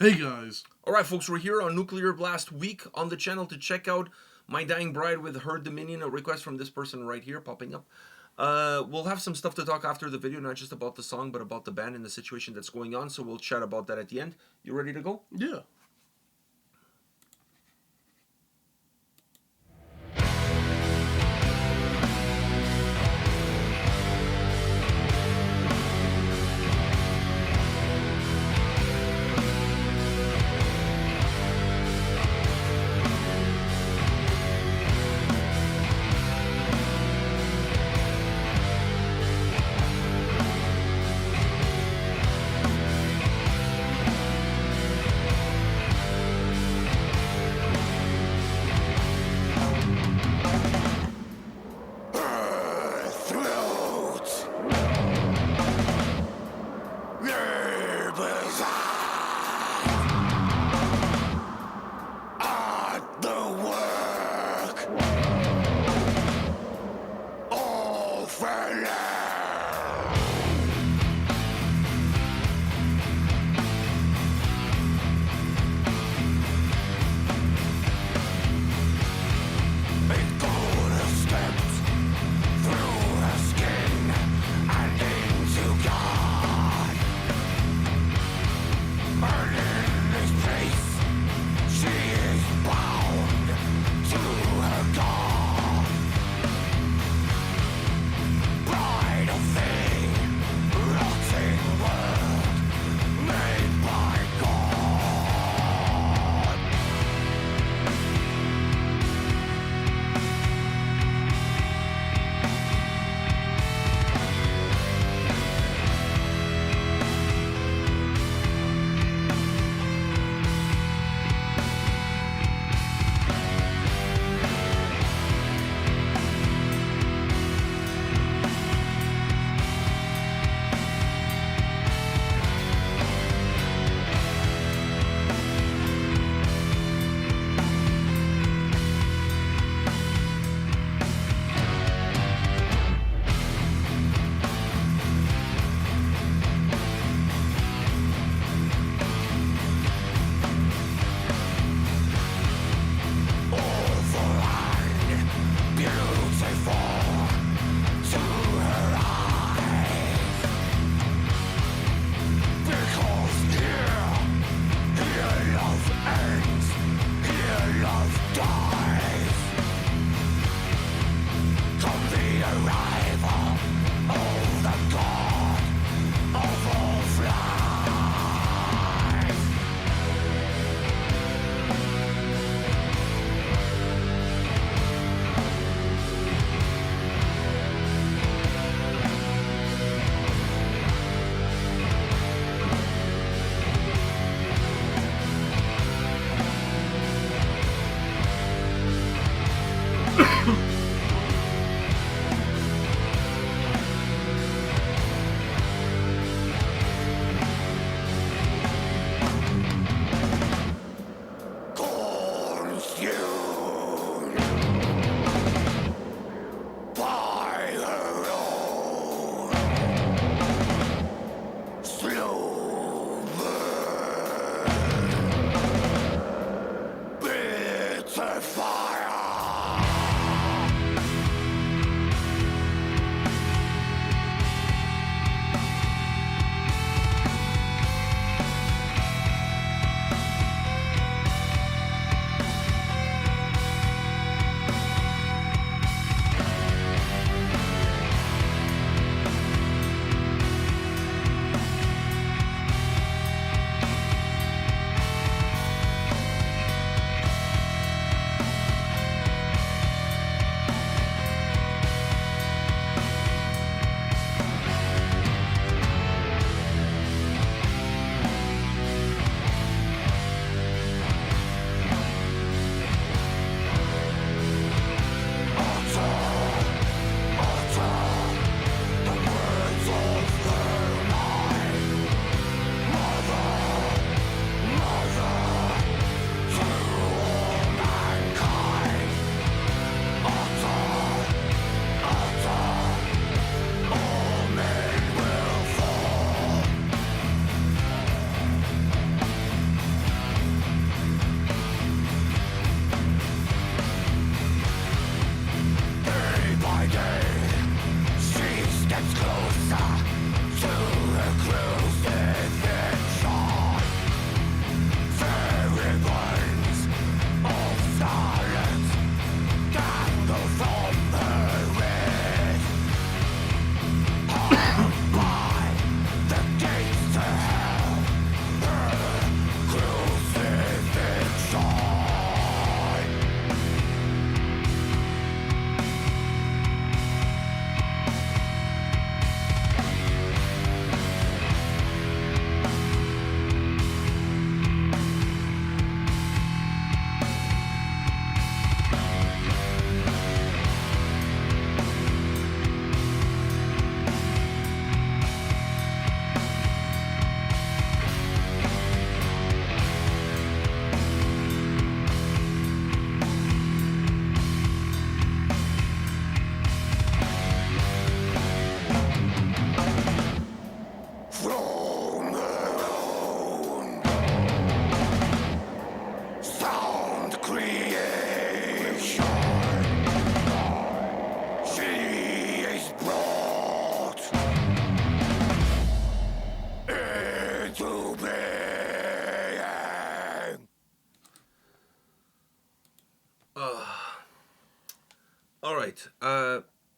Hey guys. Alright folks, we're here on Nuclear Blast Week on the channel to check out My Dying Bride with Her Dominion, a request from this person right here popping up. We'll have some stuff to talk after the video, not just about the song, but about the band and the situation that's going on, so we'll chat about that at the end. You ready to go? Yeah.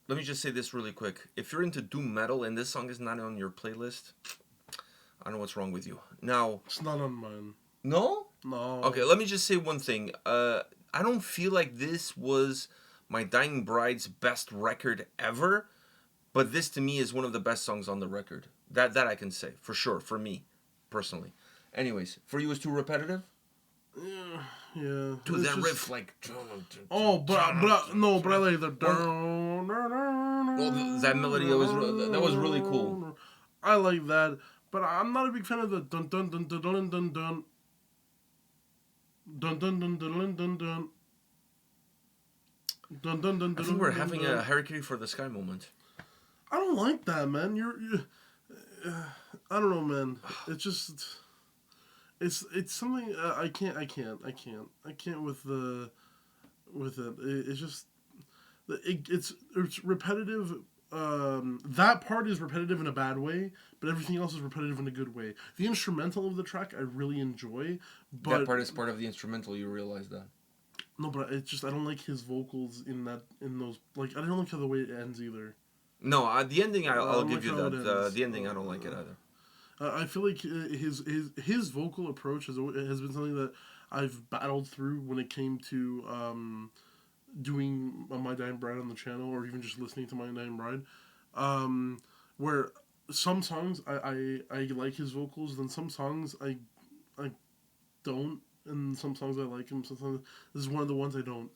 let me just say this really quick. If you're into doom metal and this song is not on your playlist, I don't know what's wrong with you. Now, It's not on mine. no? No. Okay, let me just say one thing. I don't feel like this was My Dying Bride's best record ever, but this to me is one of the best songs on the record. That I can say, for sure, for me, personally. Anyways, for you it's too repetitive? Yeah. Dude, It's that just- riff, like... Oh, but I like the. Well, that melody, that was really cool. I like that, but I'm not a big fan of the dun dun dun dun dun dun dun dun dun dun dun dun dun dun. Dun, dun, dun, I dun, think we're dun, having dun. a Hurricane for the Sky moment. I don't like that, man. I don't know, man. It's just, it's something I can't with it. It's just, it's repetitive. That part is repetitive in a bad way, but everything else is repetitive in a good way. The instrumental of the track I really enjoy, but That part is part of the instrumental, you realize that. no, but it's just I don't like his vocals in those, like I don't like how the way it ends either. No, the ending, I'll give like you how it that. ends. The ending, I don't like it either. I feel like his vocal approach has been something that I've battled through when it came to doing My Dying Bride on the channel, or even just listening to My Dying Bride, where some songs I like his vocals, then some songs I don't, and some songs I like him. Sometimes this is one of the ones I don't,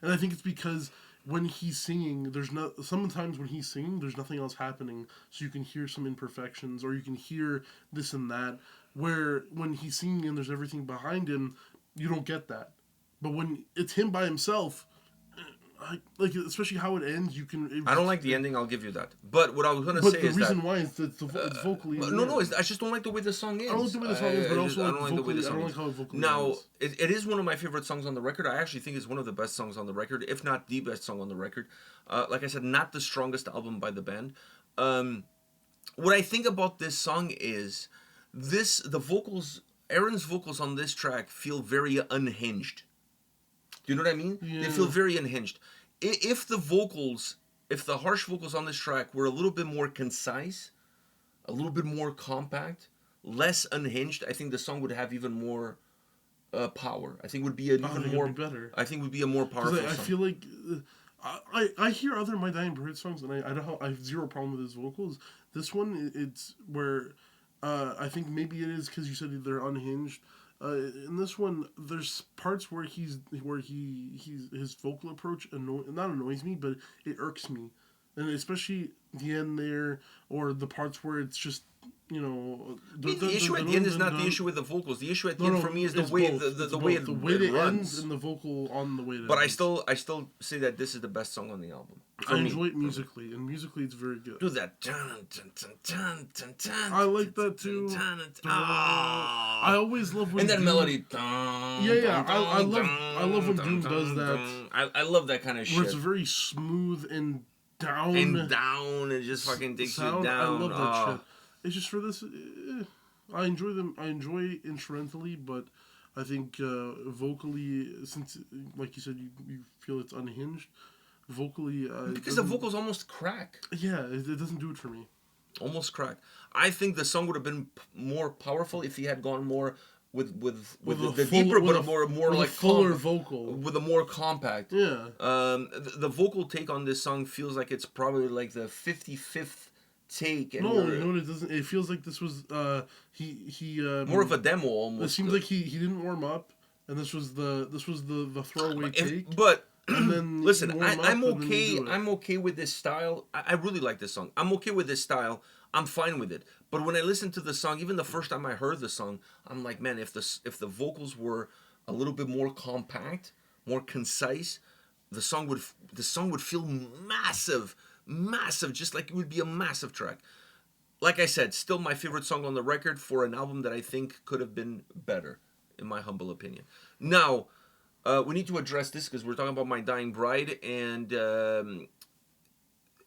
and I think it's because when he's singing, sometimes when he's singing, there's nothing else happening, so you can hear some imperfections, or you can hear this and that. Where when he's singing and there's everything behind him, you don't get that. But when it's him by himself, like especially how it ends, you can. I don't like the ending, I'll give you that. But what I was going to But say the is reason that... why is that it's vocally. No, I just don't like the way the song is. I don't like the way the song is, but also I don't like the way the song I don't is. like how it vocally Now, ends. it is one of my favorite songs on the record. I actually think it's one of the best songs on the record, if not the best song on the record. Like I said, not the strongest album by the band. What I think about this song is Aaron's vocals on this track feel very unhinged. Do you know what I mean? Yeah. They feel very unhinged. If the harsh vocals on this track were a little bit more concise, a little bit more compact, less unhinged, I think the song would have even more power. I think it would be better. I think it would be a more powerful song. I feel like I hear other My Dying Bride songs, and I have zero problem with his vocals. This one, it's where I think maybe it is because you said they're unhinged. In this one, there's parts where his vocal approach not annoys me, but it irks me, and especially the end there, or the parts where it's just The issue at the end is not the issue with the vocals. The issue at the end for me is the way it runs. ends and the vocal on the way it But ends. I still say that this is the best song on the album. I enjoy it musically, and musically it's very good. Do that. I like that too. I always love when And that Doom, melody. I love when Doom does that. I love that kind of where it's shit. very smooth and down. And just fucking takes you sound. down. I love that shit. It's just for this. I enjoy them. I enjoy instrumentally, but I think vocally, since like you said, you feel it's unhinged. Vocally, Because the vocals almost crack. Yeah, it doesn't do it for me. Almost crack. I think the song would have been more powerful if he had gone more with the deeper, but more like fuller vocal, with a more compact. Yeah. The vocal take on this song feels like it's probably like the 55th take. And No, it doesn't. It feels like this was he more of a demo almost. It seems like he didn't warm up, and this was the throwaway take. But and then listen, I'm okay. I'm okay with this style. I really like this song. I'm okay with this style. I'm fine with it. But when I listen to the song, even the first time I heard the song, I'm like, man, if the vocals were a little bit more compact, more concise, the song would feel massive, just like it would be a massive track. Like I said, still my favorite song on the record for an album that I think could have been better, in my humble opinion. Now, we need to address this because we're talking about My Dying Bride, and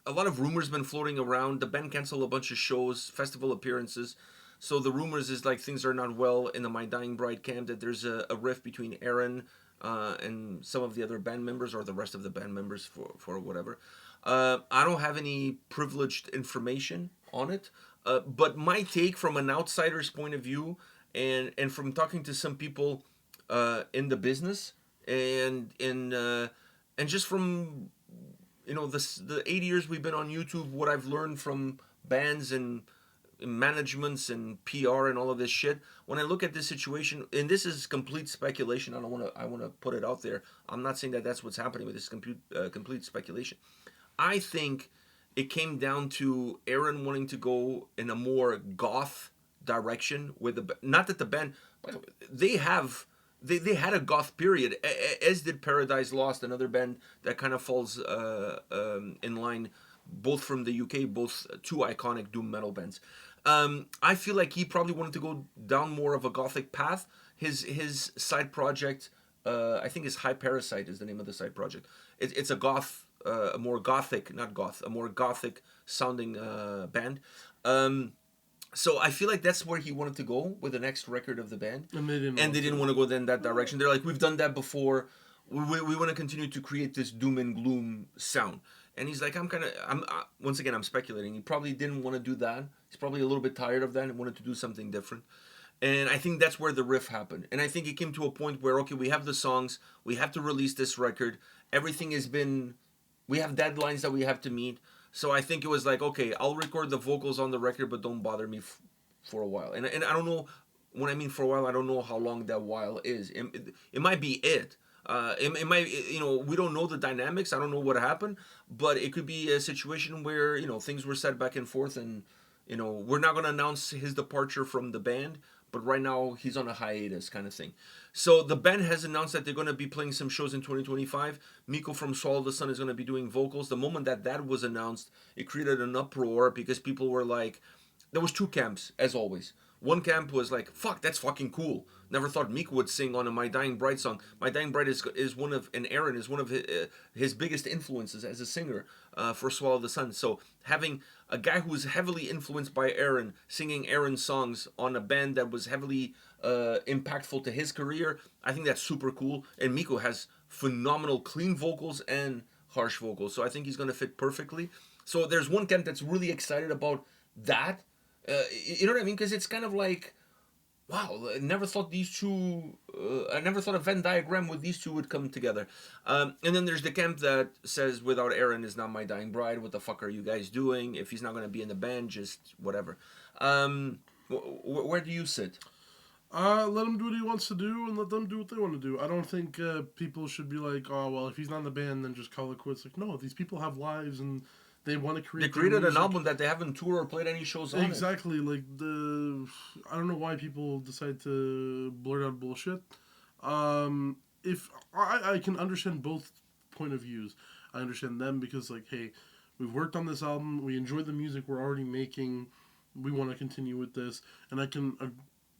a lot of rumors been floating around. The band canceled a bunch of shows, festival appearances. So the rumors is like things are not well in the My Dying Bride camp, that there's a rift between Aaron and some of the other band members, or the rest of the band members for whatever. I don't have any privileged information on it, but my take from an outsider's point of view, and from talking to some people in the business, and just from the 8 years we've been on YouTube, what I've learned from bands and managements and PR and all of this shit. When I look at this situation, and this is complete speculation, I want to put it out there. I'm not saying that that's what's happening with this complete speculation. I think it came down to Aaron wanting to go in a more goth direction with the not that the band, by the way, they had a goth period, as did Paradise Lost, another band that kind of falls in line, both from the UK, both two iconic doom metal bands. I feel like he probably wanted to go down more of a gothic path. His side project, I think, is High Parasite is the name of the side project. It's a goth, a more gothic, not goth, a more gothic sounding band. So I feel like that's where he wanted to go with the next record of the band, And they didn't. and they didn't want to go in that direction. They're like, we've done that before. We want to continue to create this doom and gloom sound. And he's like, once again, I'm speculating. He probably didn't want to do that. He's probably a little bit tired of that and wanted to do something different. And I think that's where the riff happened. And I think it came to a point where, okay, we have the songs, we have to release this record. Everything has been, we have deadlines that we have to meet. So I think it was like, okay, I'll record the vocals on the record, but don't bother me for a while. And I don't know, when I mean for a while, I don't know how long that while is. It might be it. It might, we don't know the dynamics. I don't know what happened, but it could be a situation where, things were said back and forth, and, we're not going to announce his departure from the band, but right now he's on a hiatus kind of thing. So the band has announced that they're going to be playing some shows in 2025. Miko from Swallow the Sun is going to be doing vocals. The moment that was announced, it created an uproar because people were like, there was two camps, as always. One camp was like, fuck, that's fucking cool. Never thought Miko would sing on a My Dying Bride song. My Dying Bride is one of, and Aaron is one of his biggest influences as a singer for Swallow the Sun. So having a guy who was heavily influenced by Aaron singing Aaron's songs on a band that was heavily impactful to his career, I think that's super cool. And Miko has phenomenal clean vocals and harsh vocals. So I think he's going to fit perfectly. So there's one camp that's really excited about that. You know what I mean? Because it's kind of like, wow, I never thought these two, I never thought a Venn diagram with these two would come together. And then there's the camp that says, without Aaron is not My Dying Bride. What the fuck are you guys doing? If he's not going to be in the band, just whatever. Where do you sit? Let him do what he wants to do, and let them do what they want to do. I don't think people should be like, oh, well, if he's not in the band, then just call it quits. Like, no, these people have lives, and they want to create. They created an album that they haven't toured or played any shows on. Exactly. Like, I don't know why people decide to blurt out bullshit. If I can understand both point of views. I understand them because, like, hey, we've worked on this album, we enjoy the music we're already making, we want to continue with this, and I can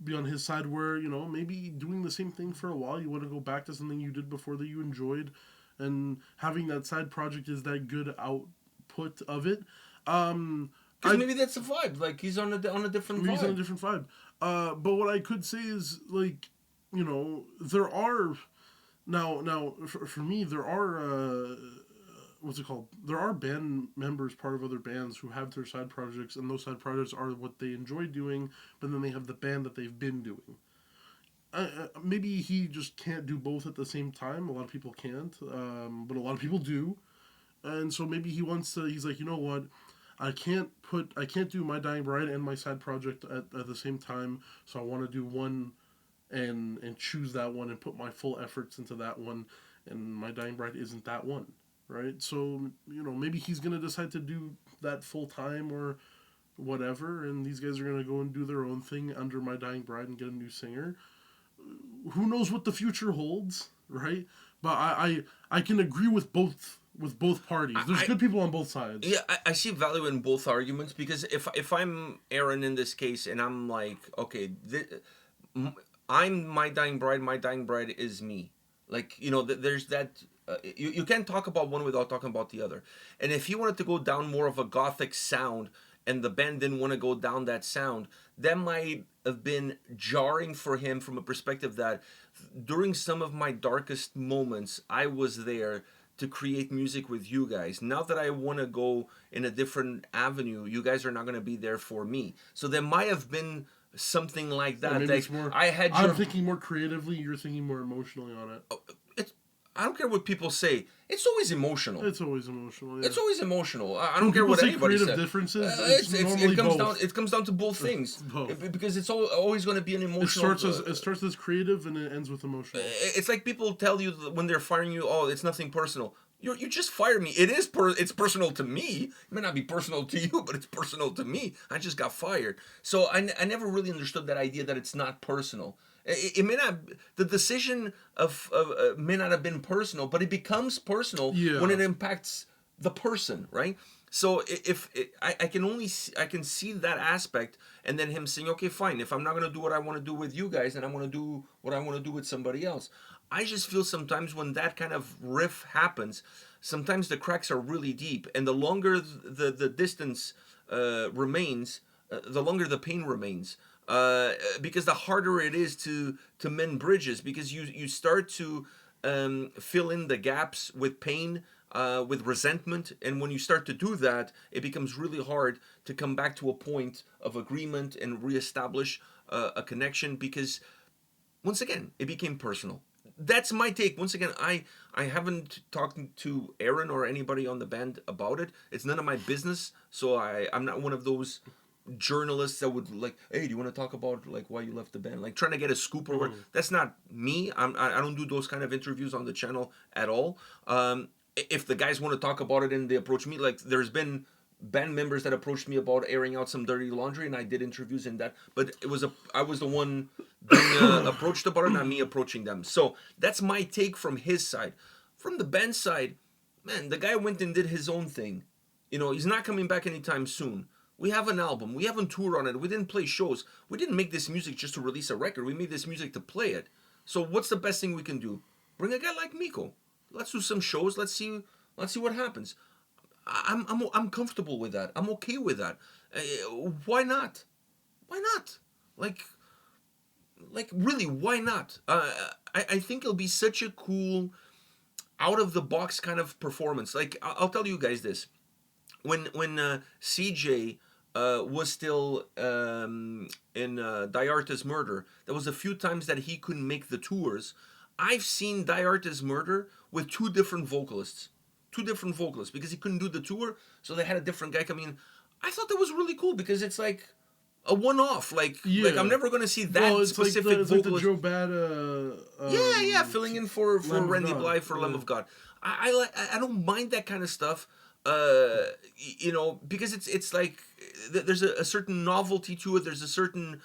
be on his side where, maybe doing the same thing for a while, you want to go back to something you did before that you enjoyed, and having that side project is that good output of it. Because maybe that's the vibe. Like, he's on a different vibe. He's on a different vibe. But what I could say is, like, there are now for me, there are what's it called? There are band members, part of other bands, who have their side projects, and those side projects are what they enjoy doing, but then they have the band that they've been doing. Maybe he just can't do both at the same time. A lot of people can't, but a lot of people do. And so maybe he's like, you know what? I can't do My Dying Bride and my side project at the same time, so I want to do one and choose that one and put my full efforts into that one, and My Dying Bride isn't that one. Right, so maybe he's gonna decide to do that full time or whatever, and these guys are gonna go and do their own thing under My Dying Bride and get a new singer. Who knows what the future holds, right? But I can agree with both parties. There's good people on both sides. Yeah, I see value in both arguments, because if I'm Aaron in this case, and I'm like, okay, I'm My Dying Bride is me. Like, there's that. You can't talk about one without talking about the other. And if he wanted to go down more of a gothic sound, and the band didn't want to go down that sound, that might have been jarring for him from a perspective that during some of my darkest moments, I was there to create music with you guys. Now that I want to go in a different avenue, you guys are not going to be there for me. So there might have been something like that. maybe Like it's more. I had I'm your thinking more creatively. You're thinking more emotionally on it. it's I don't care what people say. It's always emotional. It's always emotional. Yeah. It's always emotional. I When don't care people what say anybody creative says. differences, it's normally it comes both. down. It comes down to both things. Both. Because it's always going to be an emotional. It starts as creative and it ends with emotional. It's like people tell you when they're firing you, oh, it's nothing personal. You just fired me. It's personal to me. It may not be personal to you, but it's personal to me. I just got fired. So I never really understood that idea that it's not personal. It may not. The decision of may not have been personal, but it becomes personal when it impacts the person, right? So I can see that aspect, and then him saying, okay, fine. If I'm not gonna do what I want to do with you guys, then I'm gonna do what I want to do with somebody else. I just feel sometimes when that kind of riff happens, sometimes the cracks are really deep, and the longer the distance remains, the longer the pain remains. Because the harder it is to mend bridges, because you start to fill in the gaps with pain, with resentment, and when you start to do that, it becomes really hard to come back to a point of agreement and reestablish a connection, because once again it became personal. That's my take. Once again, I haven't talked to Aaron or anybody on the band about it. It's none of my business, so I'm not one of those journalists that would like, hey, do you want to talk about like why you left the band, like trying to get a scoop or what. That's not me. I don't do those kind of interviews on the channel at all. If the guys want to talk about it and they approach me, like there's been band members that approached me about airing out some dirty laundry, and I did interviews in that, but I was the one being approached about it, not me approaching them. So that's my take from his side. From the band side, man, the guy went and did his own thing. He's not coming back anytime soon. We have an album. We haven't toured on it. We didn't play shows. We didn't make this music just to release a record. We made this music to play it. So what's the best thing we can do? Bring a guy like Miko. Let's do some shows. Let's see what happens. I'm comfortable with that. I'm okay with that. Why not? Why not? Like really, why not? I think it'll be such a cool, out of the box kind of performance. Like I'll tell you guys this. When CJ was still in Diarta's Murder, there was a few times that he couldn't make the tours. I've seen Diarta's Murder with two different vocalists because he couldn't do the tour, so they had a different guy coming in. I thought that was really cool because it's like a one-off. Like I'm never going to see that specific vocalist. Like the Joe Bad. Filling in for Randy Blythe for Lamb of God. I don't mind that kind of stuff. Because it's like there's a certain novelty to it. There's a certain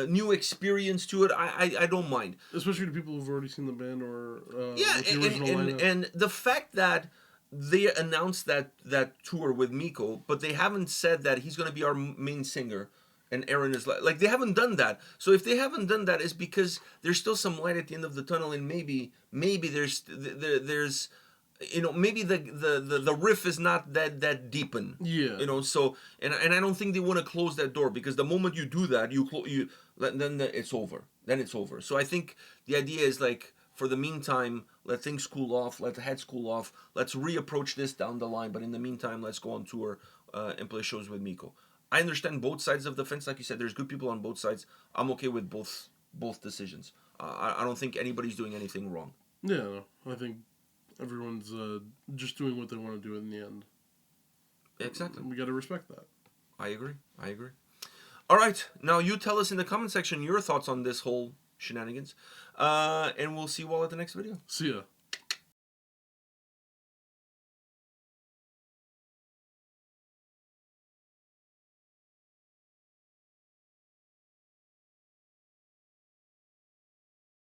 new experience to it. I don't mind, especially to people who've already seen the band or the original lineup. And the fact that they announced that tour with Miko, but they haven't said that he's going to be our main singer and Aaron is like they haven't done that. So if they haven't done that, it's because there's still some light at the end of the tunnel, and maybe there's maybe the riff is not that deepen. Yeah. So and I don't think they want to close that door, because the moment you do that, then it's over. Then it's over. So I think the idea is like, for the meantime, let things cool off, let the heads cool off. Let's reapproach this down the line. But in the meantime, let's go on tour and play shows with Miko. I understand both sides of the fence. Like you said, there's good people on both sides. I'm okay with both decisions. I don't think anybody's doing anything wrong. Yeah, no, I think everyone's just doing what they want to do in the end. Exactly. We got to respect that. I agree. All right. Now you tell us in the comment section your thoughts on this whole shenanigans. And we'll see you all at the next video. See ya.